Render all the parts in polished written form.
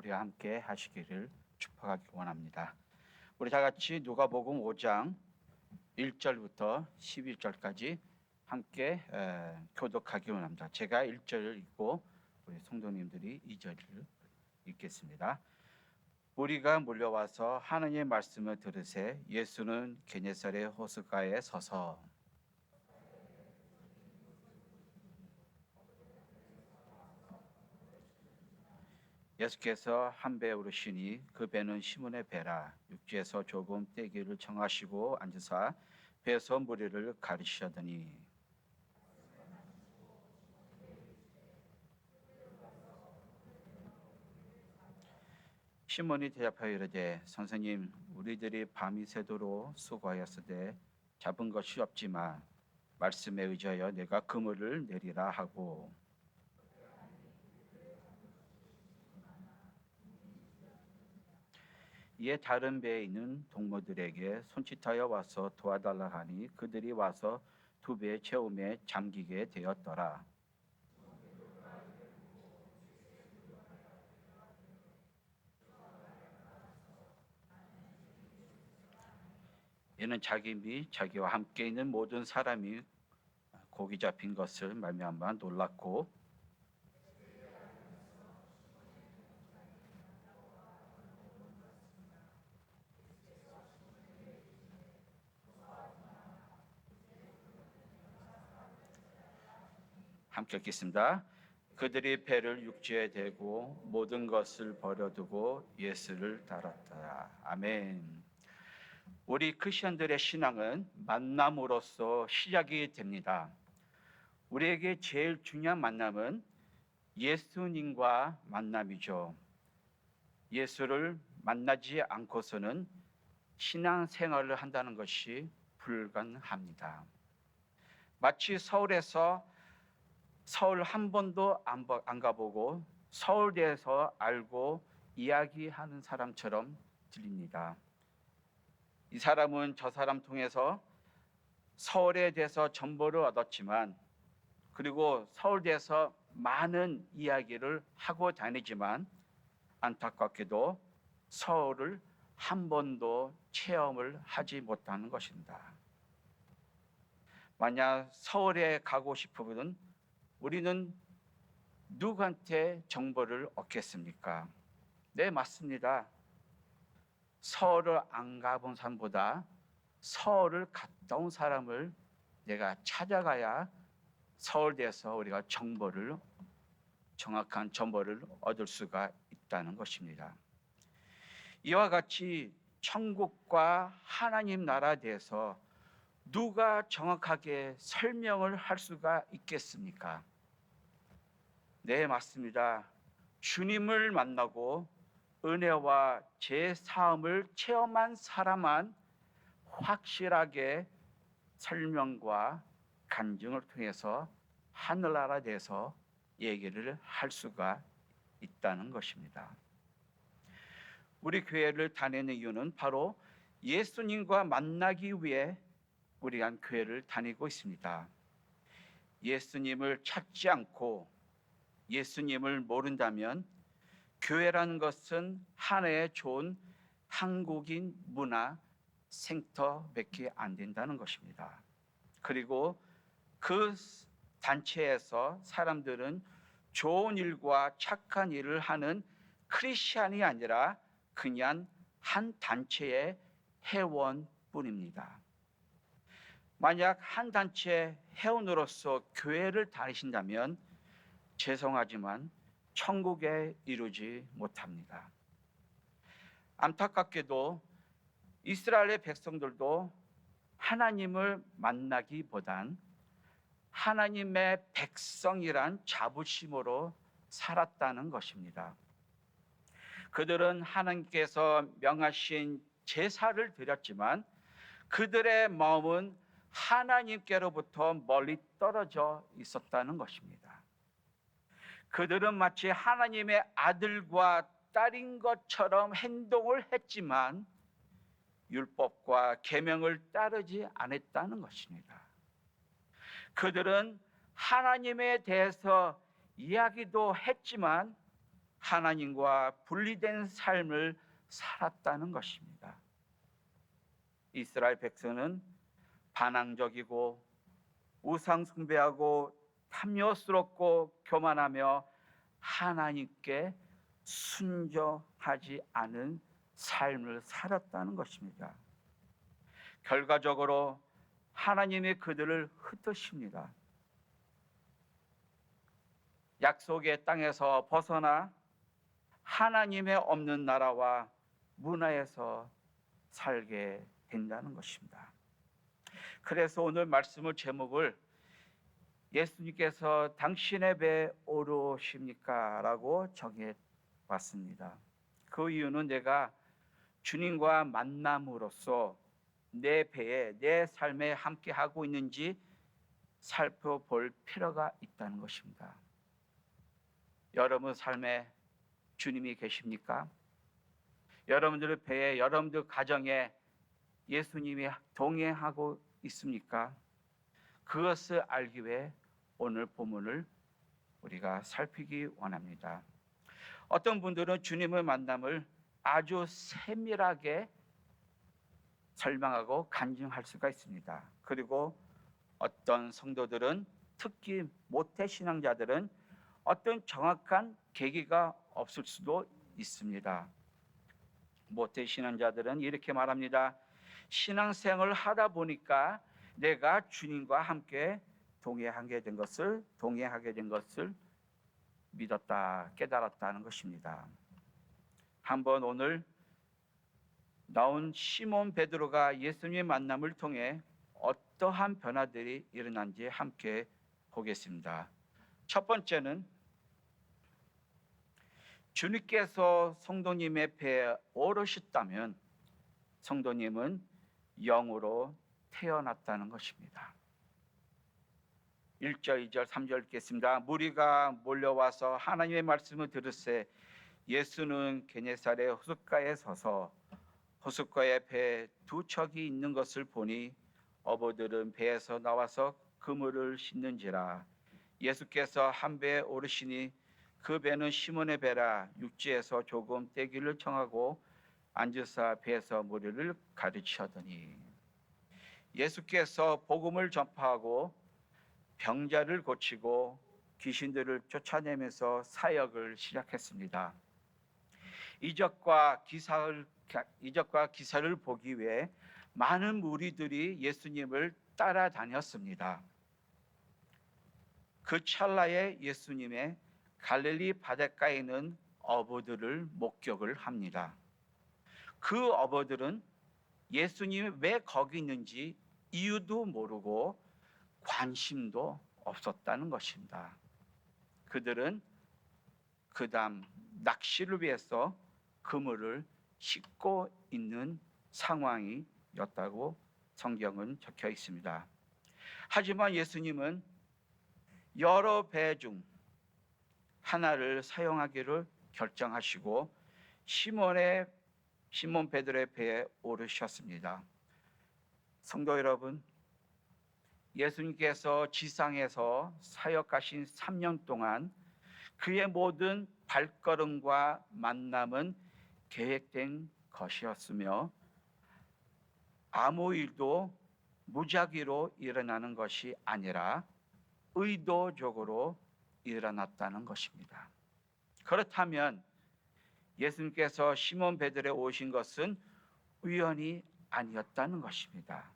우리와 함께 하시기를 축복하기 원합니다. 우리 다 같이 누가복음 5장 1절부터 11절까지 함께 교독하기 원합니다. 제가 1절을 읽고 우리 성도님들이 2절을 읽겠습니다. 무리가 몰려와서 하느님의 말씀을 들으세 예수는 게네사렛 호숫가에 서서 예수께서 한 배에 오르시니 그 배는 시몬의 배라. 육지에서 조금 떼기를 청하시고 앉으사 배에서 무리를 가르치시더니 시몬이 대답하여 이르되 선생님 우리들이 밤이 새도록 수고하였으되 잡은 것이 없지만 말씀에 의지하여 내가 그물을 내리라 하고 이에 다른 배에 있는 동무들에게 손짓하여 와서 도와달라 하니 그들이 와서 두 배의 채움에 잠기게 되었더라. 이는 자기 및 자기와 함께 있는 모든 사람이 고기 잡힌 것을 말미암아 놀랐고 함께 읽겠습니다. 그들이 배를 육지에 대고 모든 것을 버려두고 예수를 따랐다. 아멘. 우리 크리스천들의 신앙은 만남으로써 시작이 됩니다. 우리에게 제일 중요한 만남은 예수님과 만남이죠. 예수를 만나지 않고서는 신앙생활을 한다는 것이 불가능합니다. 마치 서울에서 서울 한 번도 안 가보고 서울대에서 알고 이야기하는 사람처럼 들립니다. 이 사람은 저 사람 통해서 서울에 대해서 정보를 얻었지만 그리고 서울대에서 많은 이야기를 하고 다니지만 안타깝게도 서울을 한 번도 체험을 하지 못하는 것입니다. 만약 서울에 가고 싶으면 우리는 누구한테 정보를 얻겠습니까? 네, 맞습니다. 서울을 안 가본 사람보다 서울을 갔다 온 사람을 내가 찾아가야 서울대에서 우리가 정확한 정보를 얻을 수가 있다는 것입니다. 이와 같이 천국과 하나님 나라에 대해서 누가 정확하게 설명을 할 수가 있겠습니까? 네, 맞습니다. 주님을 만나고 은혜와 제사함을 체험한 사람만 확실하게 설명과 간증을 통해서 하늘나라에 대해서 얘기를 할 수가 있다는 것입니다. 우리 교회를 다니는 이유는 바로 예수님과 만나기 위해 우리가 교회를 다니고 있습니다. 예수님을 찾지 않고 예수님을 모른다면 교회라는 것은 하나의 좋은 한국인 문화 생터밖에 안 된다는 것입니다. 그리고 그 단체에서 사람들은 좋은 일과 착한 일을 하는 크리스찬이 아니라 그냥 한 단체의 회원뿐입니다. 만약 한 단체의 회원으로서 교회를 다니신다면 죄송하지만 천국에 이르지 못합니다. 안타깝게도 이스라엘의 백성들도 하나님을 만나기보단 하나님의 백성이란 자부심으로 살았다는 것입니다. 그들은 하나님께서 명하신 제사를 드렸지만 그들의 마음은 하나님께로부터 멀리 떨어져 있었다는 것입니다. 그들은 마치 하나님의 아들과 딸인 것처럼 행동을 했지만 율법과 계명을 따르지 않았다는 것입니다. 그들은 하나님에 대해서 이야기도 했지만 하나님과 분리된 삶을 살았다는 것입니다. 이스라엘 백성은 반항적이고 우상 숭배하고 탐욕스럽고 교만하며 하나님께 순종하지 않은 삶을 살았다는 것입니다. 결과적으로 하나님이 그들을 흩으십니다. 약속의 땅에서 벗어나 하나님의 없는 나라와 문화에서 살게 된다는 것입니다. 그래서 오늘 말씀의 제목을 예수님께서 당신의 배에 오르십니까? 라고 정해봤습니다. 그 이유는 내가 주님과 만남으로써 내 배에, 내 삶에 함께 하고 있는지 살펴볼 필요가 있다는 것입니다. 여러분 삶에 주님이 계십니까? 여러분들의 배에, 여러분들 가정에 예수님이 동행하고 있습니까? 그것을 알기 위해 오늘 본문을 우리가 살피기 원합니다. 어떤 분들은 주님의 만남을 아주 세밀하게 설명하고 간증할 수가 있습니다. 그리고 어떤 성도들은, 특히 모태신앙자들은 어떤 정확한 계기가 없을 수도 있습니다. 모태신앙자들은 이렇게 말합니다. 신앙생활을 하다 보니까 내가 주님과 함께 동행하게 된 것을 믿었다, 깨달았다는 것입니다. 한번 오늘 나온 시몬 베드로가 예수님의 만남을 통해 어떠한 변화들이 일어난지 함께 보겠습니다. 첫 번째는 주님께서 성도님의 배에 오르셨다면 성도님은 영으로 태어났다는 것입니다. 1절, 2절, 3절 읽겠습니다. 무리가 몰려와서 하나님의 말씀을 들으세 예수는 게네사렛 호숫가에 서서 호숫가에 배 두 척이 있는 것을 보니 어부들은 배에서 나와서 그물을 씻는지라. 예수께서 한 배에 오르시니 그 배는 시몬의 배라. 육지에서 조금 떼기를 청하고 앉으사 배에서 무리를 가르치더니 예수께서 복음을 전파하고 병자를 고치고 귀신들을 쫓아내면서 사역을 시작했습니다. 이적과 기사를 보기 위해 많은 무리들이 예수님을 따라다녔습니다. 그 찰나에 예수님의 갈릴리 바닷가에 있는 어부들을 목격을 합니다. 그 어부들은 예수님이 왜 거기 있는지 이유도 모르고 관심도 없었다는 것입니다. 그들은 그다음 낚시를 위해서 그물을 싣고 있는 상황이었다고 성경은 적혀 있습니다. 하지만 예수님은 여러 배 중 하나를 사용하기를 결정하시고 시몬 베드로의 배에 오르셨습니다. 성도 여러분, 예수님께서 지상에서 사역하신 3년 동안 그의 모든 발걸음과 만남은 계획된 것이었으며 아무 일도 무작위로 일어나는 것이 아니라 의도적으로 일어났다는 것입니다. 그렇다면 예수님께서 시몬 베드로에 오신 것은 우연이 아니었다는 것입니다.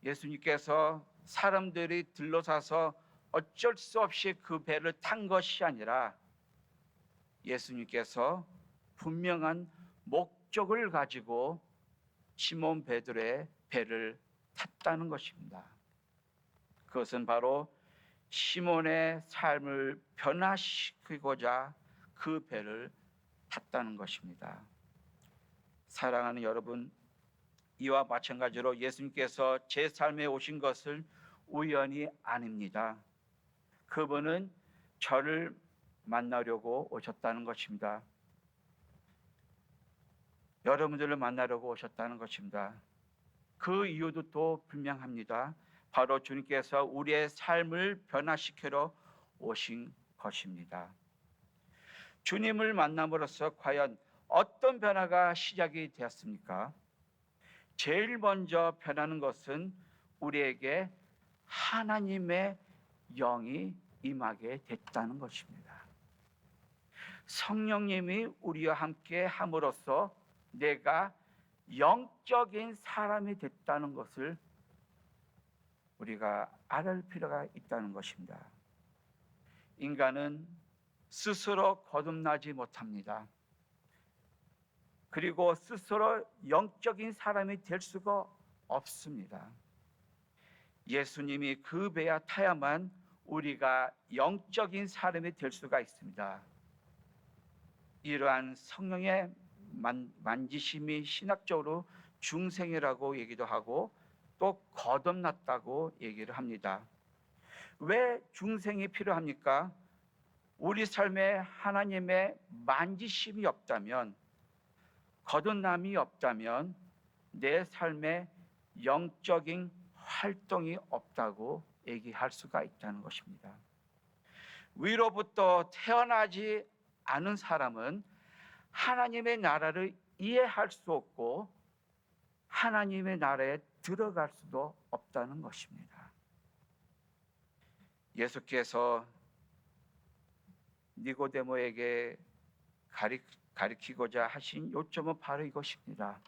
예수님께서 사람들이 들러사서 어쩔 수 없이 그 배를 탄 것이 아니라 예수님께서 분명한 목적을 가지고 시몬 베드로의 배를 탔다는 것입니다. 그것은 바로 시몬의 삶을 변화시키고자 그 배를 탔다는 것입니다. 사랑하는 여러분, 이와 마찬가지로 예수님께서 제 삶에 오신 것을 우연이 아닙니다. 그분은 저를 만나려고 오셨다는 것입니다. 여러분들을 만나려고 오셨다는 것입니다. 그 이유도 또 분명합니다. 바로 주님께서 우리의 삶을 변화시키러 오신 것입니다. 주님을 만남으로써 과연 어떤 변화가 시작이 되었습니까? 제일 먼저 변하는 것은 우리에게 하나님의 영이 임하게 됐다는 것입니다. 성령님이 우리와 함께 함으로써 내가 영적인 사람이 됐다는 것을 우리가 알을 필요가 있다는 것입니다. 인간은 스스로 거듭나지 못합니다. 그리고 스스로 영적인 사람이 될 수가 없습니다. 예수님이 그 배에 타야만 우리가 영적인 사람이 될 수가 있습니다. 이러한 성령의 만지심이 신학적으로 중생이라고 얘기도 하고 또 거듭났다고 얘기를 합니다. 왜 중생이 필요합니까? 우리 삶에 하나님의 만지심이 없다면, 거듭남이 없다면 내 삶에 영적인 활동이 없다고 얘기할 수가 있다는 것입니다. 위로부터 태어나지 않은 사람은 하나님의 나라를 이해할 수 없고 하나님의 나라에 들어갈 수도 없다는 것입니다. 예수께서 니고데모에게 가리키고자 하신 요점은 바로 이것입니다.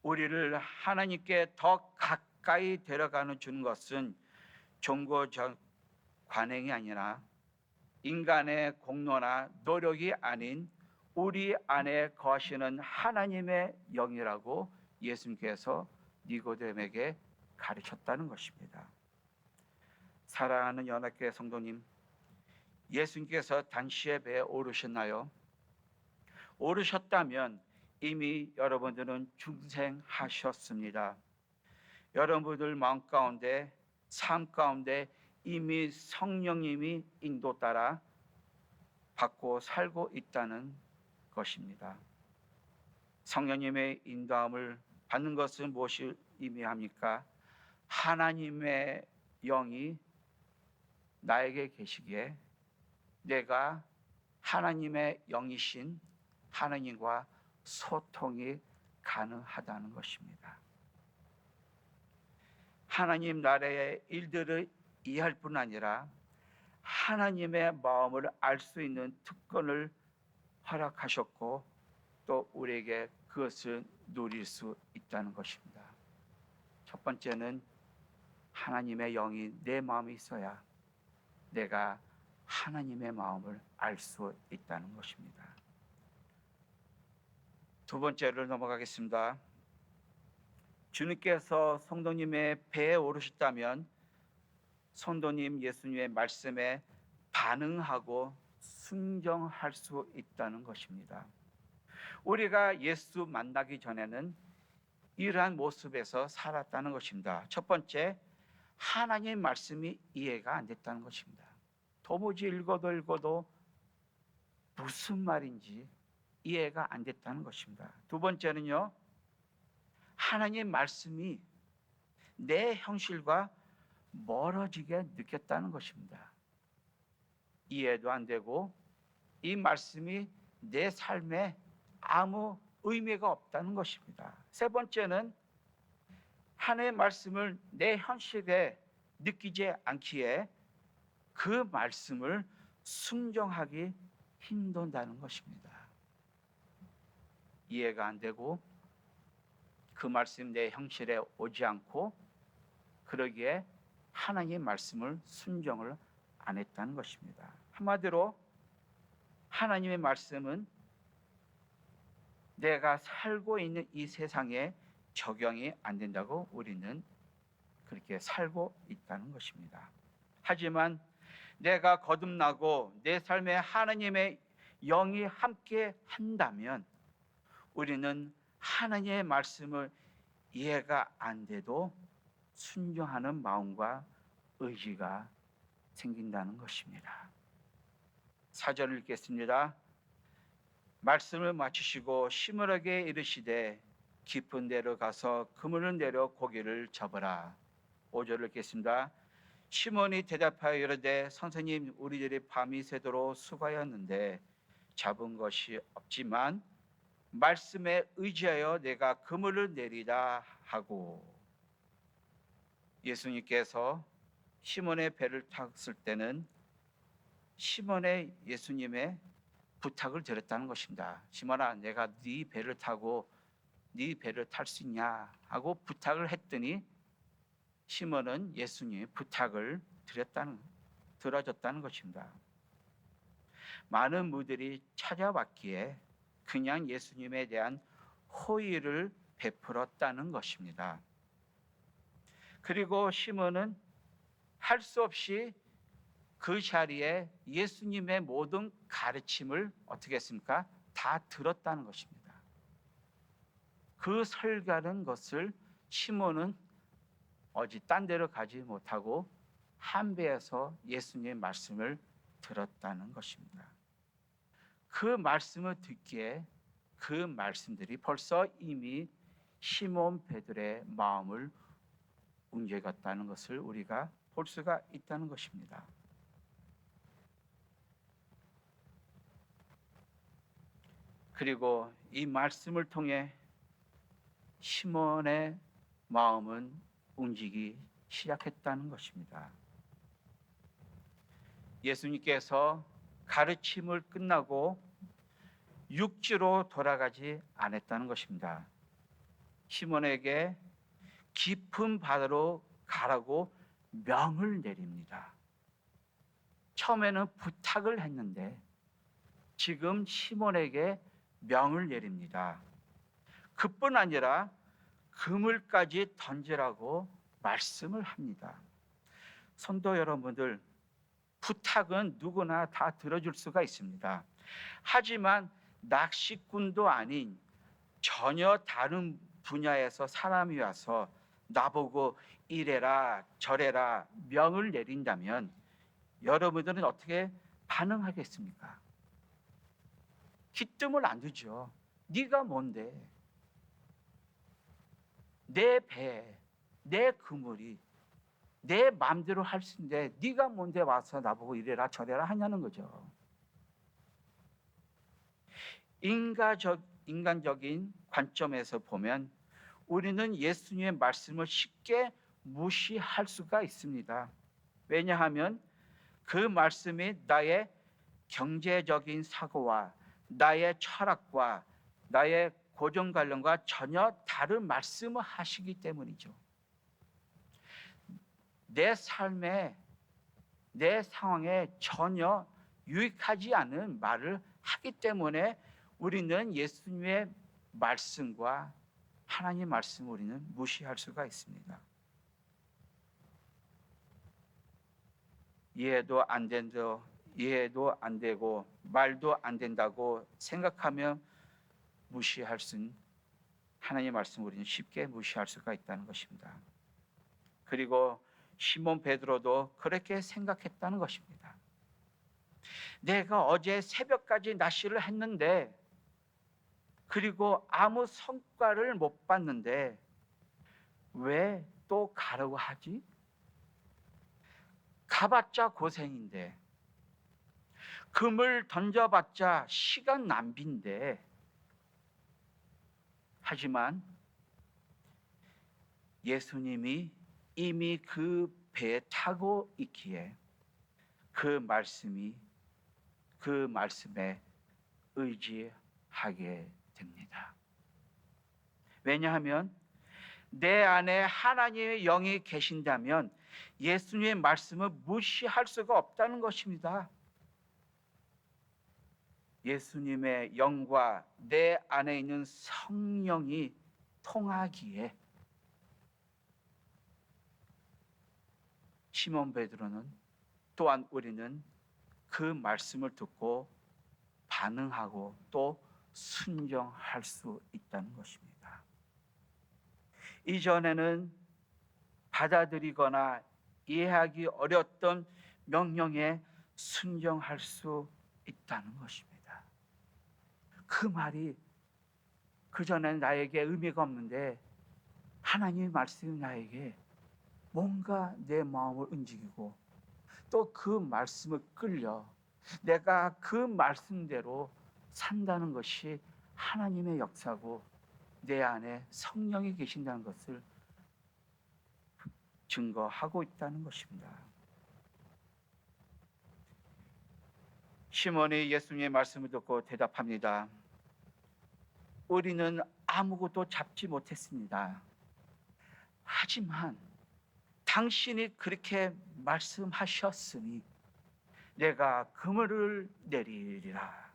우리를 하나님께 더 가까이 데려가는 주는 것은 종교적 관행이 아니라 인간의 공로나 노력이 아닌 우리 안에 거하시는 하나님의 영이라고 예수님께서 니고데모에게 가르쳤다는 것입니다. 사랑하는 연합교회 성도님, 예수님께서 단시의 배에 오르셨나요? 오르셨다면 이미 여러분들은 중생하셨습니다. 여러분들 마음 가운데, 삶 가운데 이미 성령님이 인도 따라 받고 살고 있다는 것입니다. 성령님의 인도함을 받는 것은 무엇을 의미합니까? 하나님의 영이 나에게 계시기에 내가 하나님의 영이신 하나님과 소통이 가능하다는 것입니다. 하나님 나라의 일들을 이해할 뿐 아니라 하나님의 마음을 알 수 있는 특권을 허락하셨고 또 우리에게 그것을 누릴 수 있다는 것입니다. 첫 번째는 하나님의 영이 내 마음에 있어야 내가 하나님의 마음을 알 수 있다는 것입니다. 두 번째를 넘어가겠습니다. 주님께서 성도님의 배에 오르셨다면 성도님 예수님의 말씀에 반응하고 순종할 수 있다는 것입니다. 우리가 예수 만나기 전에는 이러한 모습에서 살았다는 것입니다. 첫 번째, 하나님의 말씀이 이해가 안 됐다는 것입니다. 도무지 읽어도 무슨 말인지 이해가 안 됐다는 것입니다. 두 번째는요, 하나님의 말씀이 내 현실과 멀어지게 느꼈다는 것입니다. 이해도 안 되고 이 말씀이 내 삶에 아무 의미가 없다는 것입니다. 세 번째는 하나님의 말씀을 내 현실에 느끼지 않기에 그 말씀을 순종하기 힘든다는 것입니다. 이해가 안 되고 그 말씀 내 현실에 오지 않고 그러기에 하나님의 말씀을 순종을 안 했다는 것입니다. 한마디로 하나님의 말씀은 내가 살고 있는 이 세상에 적용이 안 된다고 우리는 그렇게 살고 있다는 것입니다. 하지만 내가 거듭나고 내 삶에 하나님의 영이 함께 한다면 우리는 하나님의 말씀을 이해가 안 돼도 순종하는 마음과 의지가 생긴다는 것입니다. 4절을 읽겠습니다. 말씀을 마치시고 시므르게 이르시되 깊은 데로 가서 그물을 내려 고기를 잡으라. 5절을 읽겠습니다. 시몬이 대답하여 이르되 선생님 우리들이 밤이 새도록 수고하였는데 잡은 것이 없지만 말씀에 의지하여 내가 그물을 내리라 하고. 예수님께서 시몬의 배를 탔을 때는 시몬의 예수님의 부탁을 드렸다는 것입니다. 시몬아, 내가 네 배를 타고 네 배를 탈 수 있냐 하고 부탁을 했더니 시몬은 예수님의 부탁을 들어줬다는 것입니다. 많은 무들이 찾아왔기에 그냥 예수님에 대한 호의를 베풀었다는 것입니다. 그리고 시몬은 할 수 없이 그 자리에 예수님의 모든 가르침을 어떻게 했습니까? 다 들었다는 것입니다. 그 설교하는 것을 시몬은 어디 딴 데로 가지 못하고 한 배에서 예수님의 말씀을 들었다는 것입니다. 그 말씀을 듣기에 그 말씀들이 벌써 이미 시몬 베드로의 마음을 움직였다는 것을 우리가 볼 수가 있다는 것입니다. 그리고 이 말씀을 통해 시몬의 마음은 움직이기 시작했다는 것입니다. 예수님께서 가르침을 끝나고 육지로 돌아가지 않았다는 것입니다. 시몬에게 깊은 바다로 가라고 명을 내립니다. 처음에는 부탁을 했는데 지금 시몬에게 명을 내립니다. 그뿐 아니라 그물까지 던지라고 말씀을 합니다. 성도 여러분들, 부탁은 누구나 다 들어줄 수가 있습니다. 하지만 낚시꾼도 아닌 전혀 다른 분야에서 사람이 와서 나보고 이래라 저래라 명을 내린다면 여러분들은 어떻게 반응하겠습니까? 기뜸을 안 두죠. 네가 뭔데? 내 배, 내 그물이 내 마음대로 할 수 있는데 네가 뭔데 와서 나보고 이래라 저래라 하냐는 거죠. 인간적인 관점에서 보면 우리는 예수님의 말씀을 쉽게 무시할 수가 있습니다. 왜냐하면 그 말씀이 나의 경제적인 사고와 나의 철학과 나의 고정관념과 전혀 다른 말씀을 하시기 때문이죠. 내 삶에 내 상황에 전혀 유익하지 않은 말을 하기 때문에 우리는 예수님의 말씀과 하나님의 말씀을 우리는 무시할 수가 있습니다. 이해도 안 되고 말도 안 된다고 생각하며 무시할 수 있는 하나님의 말씀을 우리는 쉽게 무시할 수가 있다는 것입니다. 그리고 시몬 베드로도 그렇게 생각했다는 것입니다. 내가 어제 새벽까지 낚시를 했는데 그리고 아무 성과를 못 봤는데 왜 또 가라고 하지? 가봤자 고생인데 그물 던져봤자 시간 낭비인데. 하지만 예수님이 이미 그 배에 타고 있기에 그 말씀에 의지하게 됩니다. 왜냐하면 내 안에 하나님의 영이 계신다면 예수님의 말씀을 무시할 수가 없다는 것입니다. 예수님의 영과 내 안에 있는 성령이 통하기에 시몬 베드로는 또한 우리는 그 말씀을 듣고 반응하고 또 순종할 수 있다는 것입니다. 이전에는 받아들이거나 이해하기 어려웠던 명령에 순종할 수 있다는 것입니다. 그 말이 그전에는 나에게 의미가 없는데 하나님의 말씀이 나에게 뭔가 내 마음을 움직이고 또 그 말씀을 끌려 내가 그 말씀대로 산다는 것이 하나님의 역사고 내 안에 성령이 계신다는 것을 증거하고 있다는 것입니다. 시몬이 예수님의 말씀을 듣고 대답합니다. 우리는 아무것도 잡지 못했습니다. 하지만 당신이 그렇게 말씀하셨으니 내가 그물을 내리리라.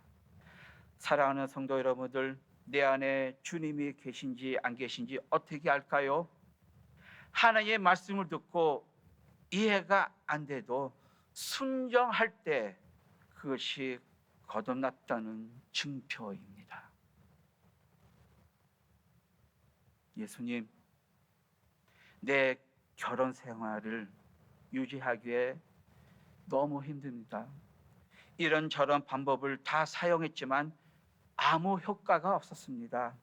사랑하는 성도 여러분들, 내 안에 주님이 계신지 안 계신지 어떻게 알까요? 하나님의 말씀을 듣고 이해가 안 돼도 순종할 때 그것이 거듭났다는 증표입니다. 예수님, 내 결혼 생활을 유지하기에 너무 힘듭니다. 이런저런 방법을 다 사용했지만 아무 효과가 없었습니다.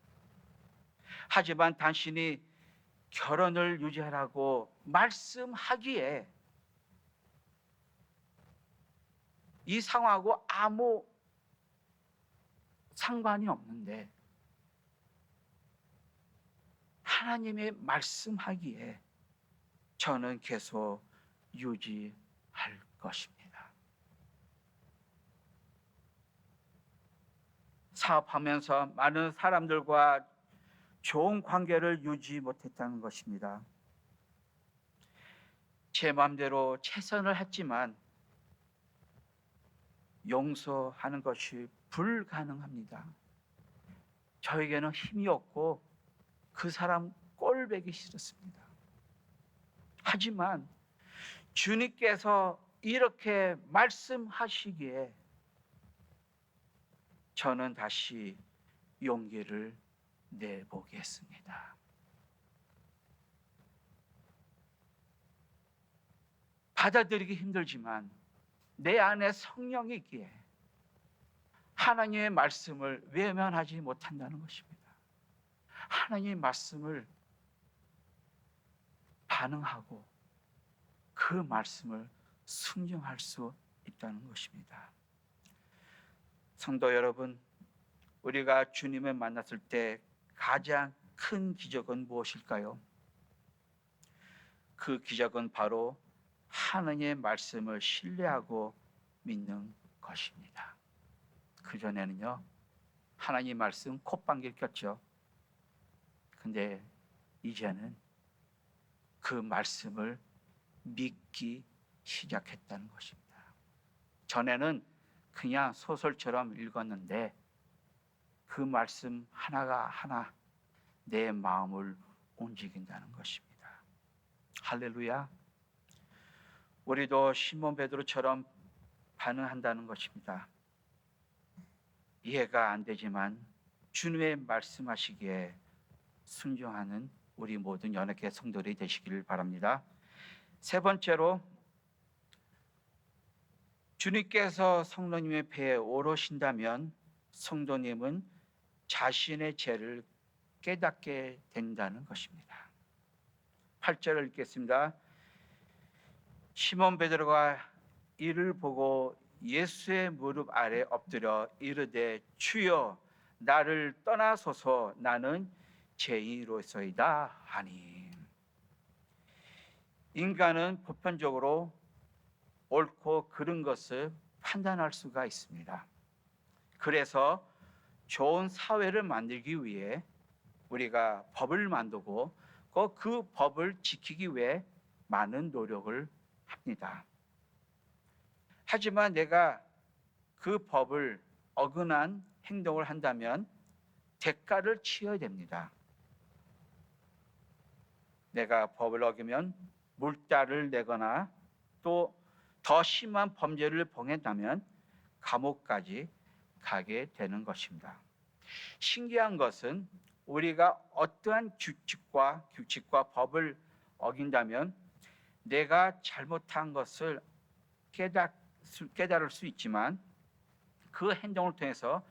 하지만 당신이 결혼을 유지하라고 말씀하기에 이 상황하고 아무 상관이 없는데 하나님의 말씀하기에 저는 계속 유지할 것입니다. 사업하면서 많은 사람들과 좋은 관계를 유지 못했다는 것입니다. 제 마음대로 최선을 했지만 용서하는 것이 불가능합니다. 저에게는 힘이 없고 그 사람 꼴보기 싫었습니다. 하지만 주님께서 이렇게 말씀하시기에 저는 다시 용기를 내보겠습니다. 받아들이기 힘들지만 내 안에 성령이 있기에 하나님의 말씀을 외면하지 못한다는 것입니다. 하나님의 말씀을 반응하고 그 말씀을 순종할 수 있다는 것입니다. 성도 여러분, 우리가 주님을 만났을 때 가장 큰 기적은 무엇일까요? 그 기적은 바로 하나님의 말씀을 신뢰하고 믿는 것입니다. 그전에는요, 하나님 말씀 콧방귀를 꼈죠. 근데 이제는 그 말씀을 믿기 시작했다는 것입니다. 전에는 그냥 소설처럼 읽었는데 그 말씀 하나가 하나 내 마음을 움직인다는 것입니다. 할렐루야. 우리도 시몬 베드로처럼 반응한다는 것입니다. 이해가 안 되지만 주님의 말씀하시기에 순종하는 우리 모든 연합교회 성도들이 되시기를 바랍니다. 세 번째로, 주님께서 성도님의 배에 오르신다면 성도님은 자신의 죄를 깨닫게 된다는 것입니다. 8절을 읽겠습니다. 시몬 베드로가 이를 보고 예수의 무릎 아래 엎드려 이르되 주여 나를 떠나소서 나는 죄인으로서이다 하니. 인간은 보편적으로 옳고 그른 것을 판단할 수가 있습니다. 그래서 좋은 사회를 만들기 위해 우리가 법을 만들고 그 법을 지키기 위해 많은 노력을 합니다. 하지만 내가 그 법을 어긋난 행동을 한다면 대가를 치러야 됩니다. 내가 법을 어기면 물자를 내거나 또 더 심한 범죄를 범했다면 감옥까지 가게 되는 것입니다. 신기한 것은 우리가 어떠한 규칙과 법을 어긴다면 내가 잘못한 것을 깨달을 수 있지만 그 행동을 통해서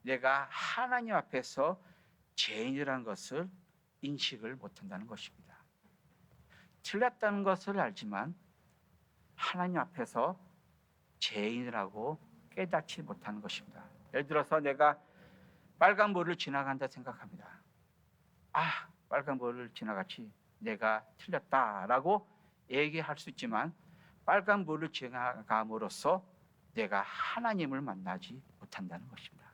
내가 하나님 앞에서 죄인이라는 것을 인식을 못한다는 것입니다. 틀렸다는 것을 알지만 하나님 앞에서 죄인이라고 깨닫지 못하는 것입니다. 예를 들어서 내가 빨간불을 지나간다 생각합니다. 빨간불을 지나갔지, 내가 틀렸다라고 얘기할 수 있지만 빨간불을 지나감으로써 내가 하나님을 만나지 못한다는 것입니다.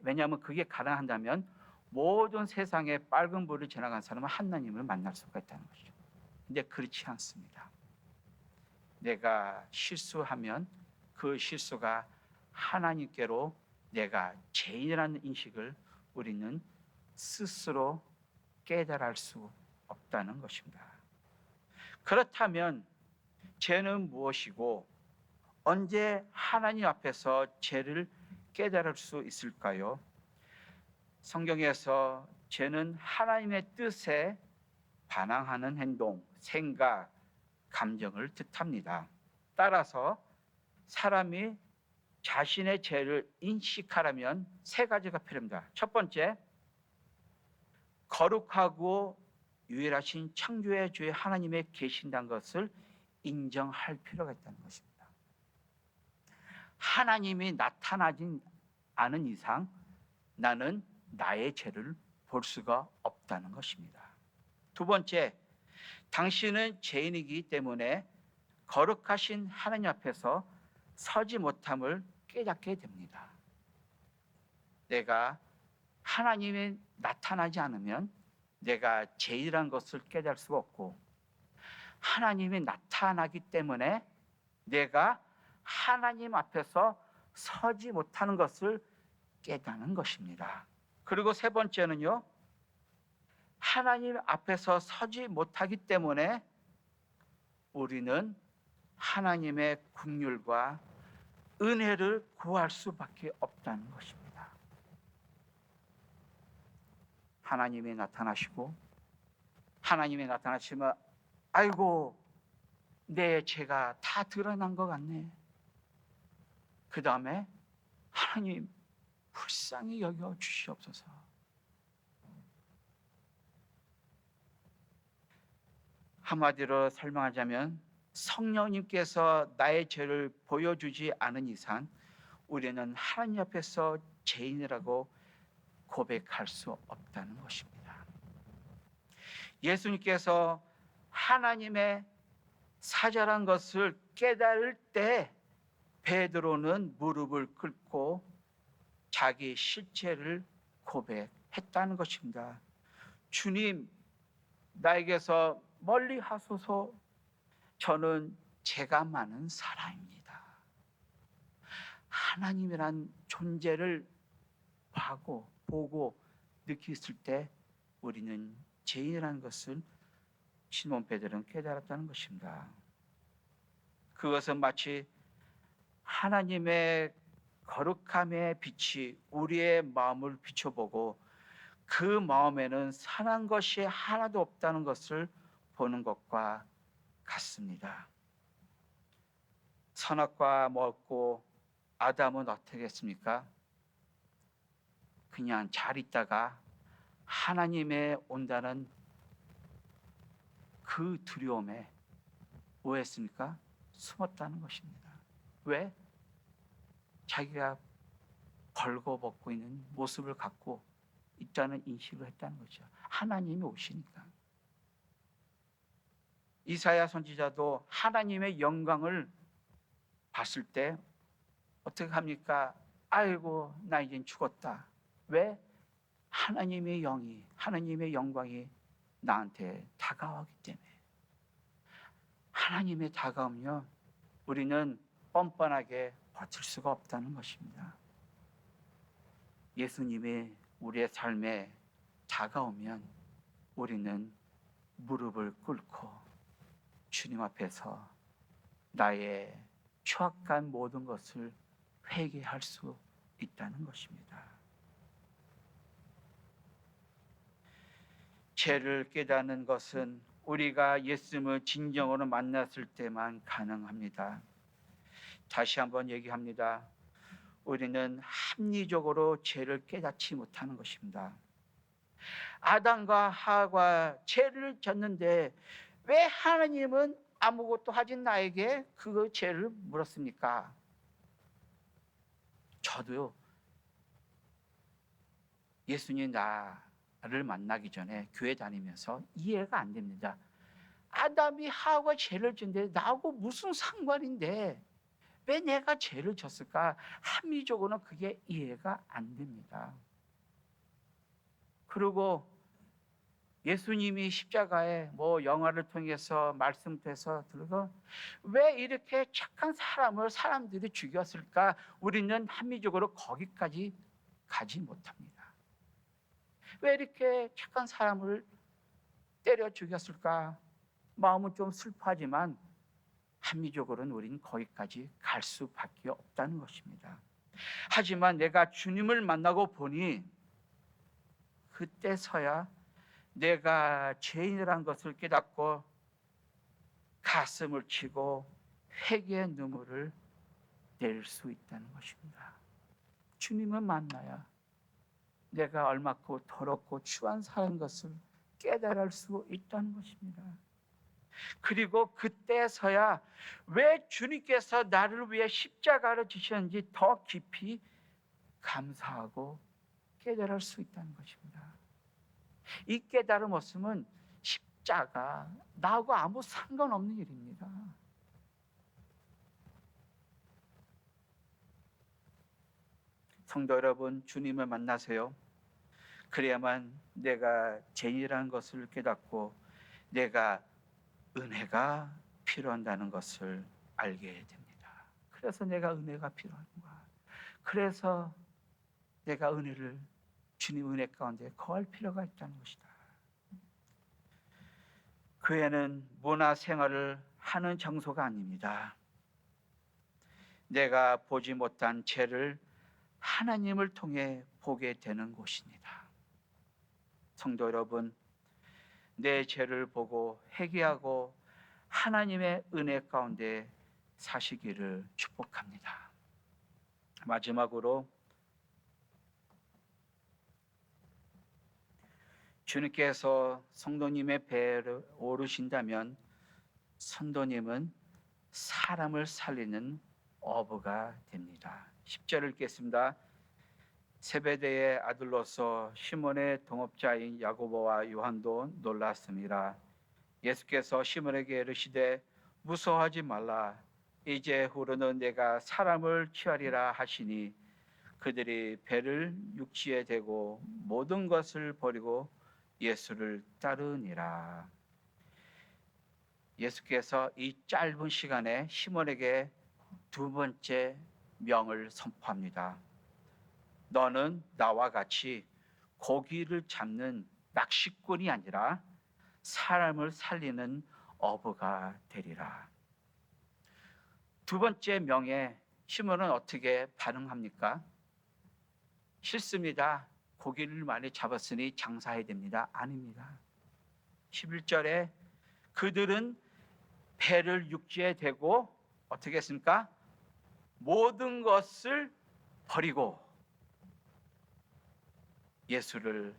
왜냐하면 그게 가능한다면 모든 세상에 빨간불을 지나간 사람은 하나님을 만날 수가 있다는 것이죠. 근데 그렇지 않습니다. 내가 실수하면 그 실수가 하나님께로 내가 죄인이라는 인식을 우리는 스스로 깨달을 수 없다는 것입니다. 그렇다면 죄는 무엇이고 언제 하나님 앞에서 죄를 깨달을 수 있을까요? 성경에서 죄는 하나님의 뜻에 반항하는 행동, 생각, 감정을 뜻합니다. 따라서 사람이 자신의 죄를 인식하려면 세 가지가 필요합니다. 첫 번째, 거룩하고 유일하신 창조의 주의 하나님의 계신다는 것을 인정할 필요가 있다는 것입니다. 하나님이 나타나지 않은 이상 나는 나의 죄를 볼 수가 없다는 것입니다. 두 번째, 당신은 죄인이기 때문에 거룩하신 하나님 앞에서 서지 못함을 깨닫게 됩니다. 내가 하나님이 나타나지 않으면 내가 죄인이라는 것을 깨달을 수가 없고, 하나님이 나타나기 때문에 내가 하나님 앞에서 서지 못하는 것을 깨닫는 것입니다. 그리고 세 번째는요, 하나님 앞에서 서지 못하기 때문에 우리는 하나님의 긍휼과 은혜를 구할 수밖에 없다는 것입니다. 하나님이 나타나시고, 하나님이 나타나시면 아이고 내 죄가 다 드러난 것 같네. 그 다음에 하나님 불쌍히 여겨 주시옵소서. 한마디로 설명하자면 성령님께서 나의 죄를 보여주지 않은 이상 우리는 하나님 앞에서 죄인이라고 고백할 수 없다는 것입니다. 예수님께서 하나님의 사자란 것을 깨달을 때 베드로는 무릎을 꿇고 자기 실체를 고백했다는 것입니다. 주님, 나에게서 멀리 하소서. 저는 죄가 많은 사람입니다. 하나님이란 존재를 보고 느꼈을 때 우리는 죄인이라는 것을 시몬 베드로는 깨달았다는 것입니다. 그것은 마치 하나님의 거룩함의 빛이 우리의 마음을 비춰보고 그 마음에는 선한 것이 하나도 없다는 것을 보는 것과 같습니다. 선악과 먹고 아담은 어떻게 했습니까? 그냥 잘 있다가 하나님의 온다는 그 두려움에 뭐 했습니까? 숨었다는 것입니다. 왜? 자기가 벌거벗고 있는 모습을 갖고 있다는 인식을 했다는 거죠. 하나님이 오시니까. 이사야 선지자도 하나님의 영광을 봤을 때 어떻게 합니까? 아이고 나 이젠 죽었다. 왜? 하나님의 영이, 하나님의 영광이 나한테 다가오기 때문에. 하나님의 다가오면 우리는 뻔뻔하게 버틸 수가 없다는 것입니다. 예수님이 우리의 삶에 다가오면 우리는 무릎을 꿇고 주님 앞에서 나의 추악한 모든 것을 회개할 수 있다는 것입니다. 죄를 깨닫는 것은 우리가 예수님을 진정으로 만났을 때만 가능합니다. 다시 한번 얘기합니다. 우리는 합리적으로 죄를 깨닫지 못하는 것입니다. 아담과 하와가 죄를 졌는데 왜 하나님은 아무것도 하진 나에게 그 죄를 물었습니까? 저도요, 예수님 나를 만나기 전에 교회 다니면서 이해가 안 됩니다. 아담이 하와가 죄를 짓는데 나하고 무슨 상관인데 왜 내가 죄를 졌을까? 합리적으로는 그게 이해가 안 됩니다. 그리고 예수님이 십자가에 영화를 통해서 말씀돼서 들어서 왜 이렇게 착한 사람을 사람들이 죽였을까? 우리는 합리적으로 거기까지 가지 못합니다. 왜 이렇게 착한 사람을 때려 죽였을까? 마음은 좀 슬퍼하지만 합리적으로는 우리는 거기까지 갈 수밖에 없다는 것입니다. 하지만 내가 주님을 만나고 보니 그때서야 내가 죄인이라는 것을 깨닫고 가슴을 치고 회개의 눈물을 낼 수 있다는 것입니다. 주님을 만나야 내가 얼마큼 더럽고 추한 사람인 것을 깨달을 수 있다는 것입니다. 그리고 그때서야 왜 주님께서 나를 위해 십자가를 지셨는지 더 깊이 감사하고 깨달을 수 있다는 것입니다. 이 깨달음 없으면 십자가 나하고 아무 상관없는 일입니다. 성도 여러분, 주님을 만나세요. 그래야만 내가 죄인이라는 것을 깨닫고 내가 은혜가 필요한다는 것을 알게 됩니다. 그래서 내가 은혜가 필요한 거야. 그래서 내가 은혜를 주님 은혜 가운데 거할 필요가 있다는 것이다. 교회는 문화 생활을 하는 장소가 아닙니다. 내가 보지 못한 죄를 하나님을 통해 보게 되는 곳입니다. 성도 여러분, 내 죄를 보고 회개하고 하나님의 은혜 가운데 사시기를 축복합니다. 마지막으로 주님께서 성도님의 배에 오르신다면 성도님은 사람을 살리는 어부가 됩니다. 10절을 읽겠습니다. 세베대의 아들로서 시몬의 동업자인 야고보와 요한도 놀랐습니다. 예수께서 시몬에게 이르시되 무서워하지 말라. 이제 후로는 내가 사람을 취하리라 하시니 그들이 배를 육지에 대고 모든 것을 버리고 예수를 따르니라. 예수께서 이 짧은 시간에 시몬에게 두 번째 명을 선포합니다. 너는 나와 같이 고기를 잡는 낚시꾼이 아니라 사람을 살리는 어부가 되리라. 두 번째 명에 시몬은 어떻게 반응합니까? 싫습니다. 고기를 많이 잡았으니 장사해야 됩니다. 아닙니다. 11절에 그들은 배를 육지에 대고 어떻게 했습니까? 모든 것을 버리고 예수를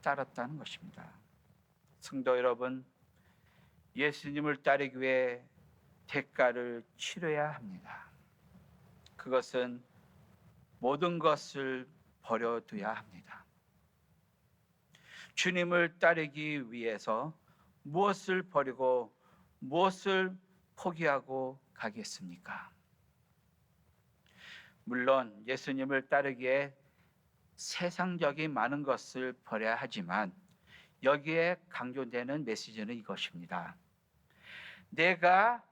따랐다는 것입니다. 성도 여러분, 예수님을 따르기 위해 대가를 치러야 합니다. 그것은 모든 것을 버려둬야 합니다. 주님을 따르기 위해서 무엇을 버리고 무엇을 포기하고 가겠습니까? 물론 예수님을 따르기에 세상적인 많은 것을 버려야 하지만 여기에 강조되는 메시지는 이것입니다. 내가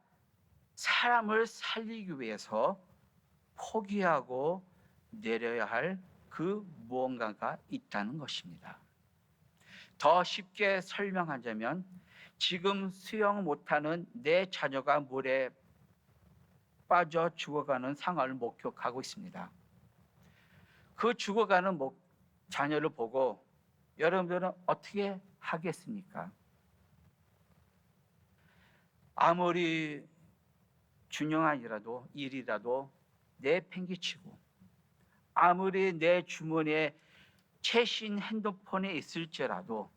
사람을 살리기 위해서 포기하고 내려야 할 그 무언가가 있다는 것입니다. 더 쉽게 설명하자면 지금 수영 못하는 내 자녀가 물에 빠져 죽어가는 상황을 목격하고 있습니다. 그 죽어가는 자녀를 보고 여러분들은 어떻게 하겠습니까? 아무리 중요한 일이라도 내팽개치고 아무리 내 주머니에 최신 핸드폰이 있을지라도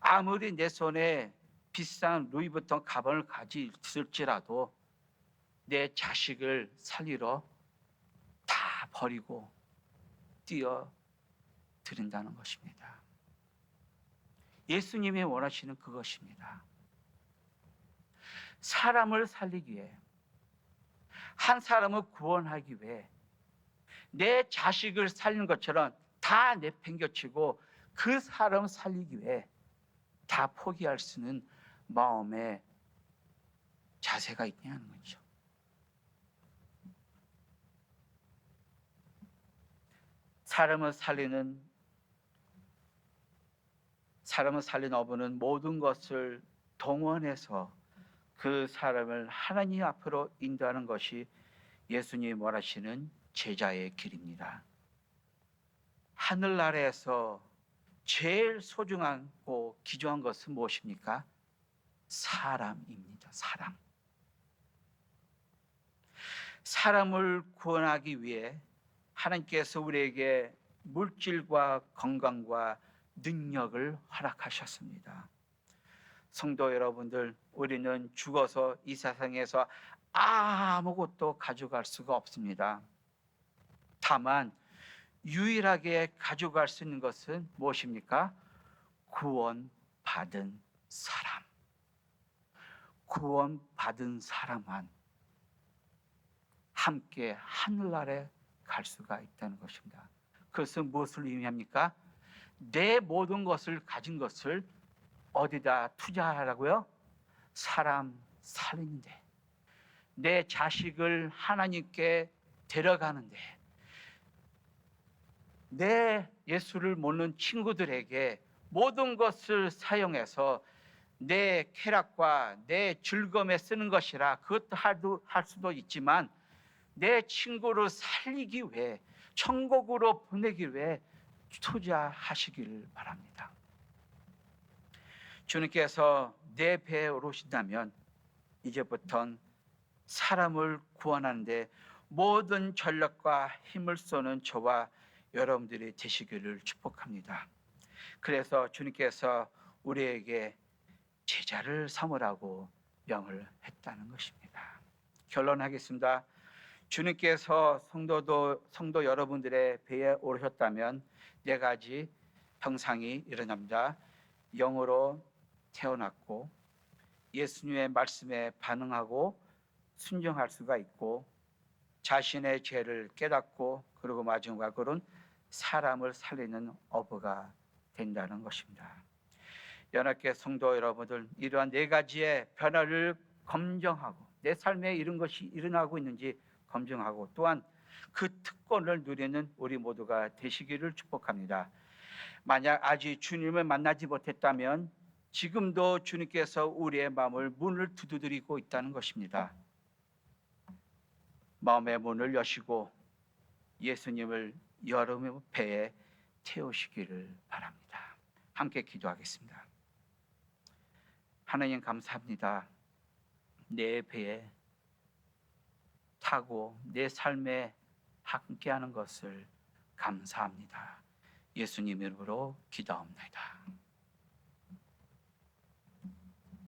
아무리 내 손에 비싼 루이비통 가방을 가지고 있을지라도 내 자식을 살리러 다 버리고 뛰어 드린다는 것입니다. 예수님이 원하시는 그것입니다. 사람을 살리기 위해, 한 사람을 구원하기 위해 내 자식을 살리는 것처럼 다 내팽겨치고 그 사람을 살리기 위해 다 포기할 수 있는 마음의 자세가 있냐는 거죠. 사람을 살리는 어부는 모든 것을 동원해서 그 사람을 하나님 앞으로 인도하는 것이 예수님이 원하시는 제자의 길입니다. 하늘나라에서 제일 소중하고 귀중한 것은 무엇입니까? 사람입니다. 사람을 구원하기 위해 하나님께서 우리에게 물질과 건강과 능력을 허락하셨습니다. 성도 여러분들, 우리는 죽어서 이 세상에서 아무것도 가져갈 수가 없습니다. 다만 유일하게 가져갈 수 있는 것은 무엇입니까? 구원받은 사람. 구원받은 사람만 함께 하늘나라에 갈 수가 있다는 것입니다. 그것은 무엇을 의미합니까? 내 모든 것을 가진 것을 어디다 투자하라고요? 사람 살리는데, 내 자식을 하나님께 데려가는데, 내 예수를 모르는 친구들에게 모든 것을 사용해서 내 쾌락과 내 즐거움에 쓰는 것이라 그것도 할 수도 있지만 내 친구를 살리기 위해, 천국으로 보내기 위해 투자하시기를 바랍니다. 주님께서 내 배에 오르신다면 이제부터는 사람을 구원하는데 모든 전력과 힘을 쏘는 저와 여러분들이 되시기를 축복합니다. 그래서 주님께서 우리에게 제자를 삼으라고 명을 했다는 것입니다. 결론하겠습니다. 주님께서 성도 여러분들의 배에 오르셨다면 네 가지 형상이 일어납니다. 영으로 태어났고 예수님의 말씀에 반응하고 순종할 수가 있고 자신의 죄를 깨닫고 그리고 마지막으로는 사람을 살리는 어부가 된다는 것입니다. 연합교회 성도 여러분들, 이러한 네 가지의 변화를 검증하고 내 삶에 이런 것이 일어나고 있는지 검증하고 또한 그 특권을 누리는 우리 모두가 되시기를 축복합니다. 만약 아직 주님을 만나지 못했다면 지금도 주님께서 우리의 마음을 문을 두드리고 있다는 것입니다. 마음의 문을 여시고 예수님을 여러분의 배에 태우시기를 바랍니다. 함께 기도하겠습니다. 하나님 감사합니다. 내 배에 타고 내 삶에 함께하는 것을 감사합니다. 예수님 이름으로 기도합니다.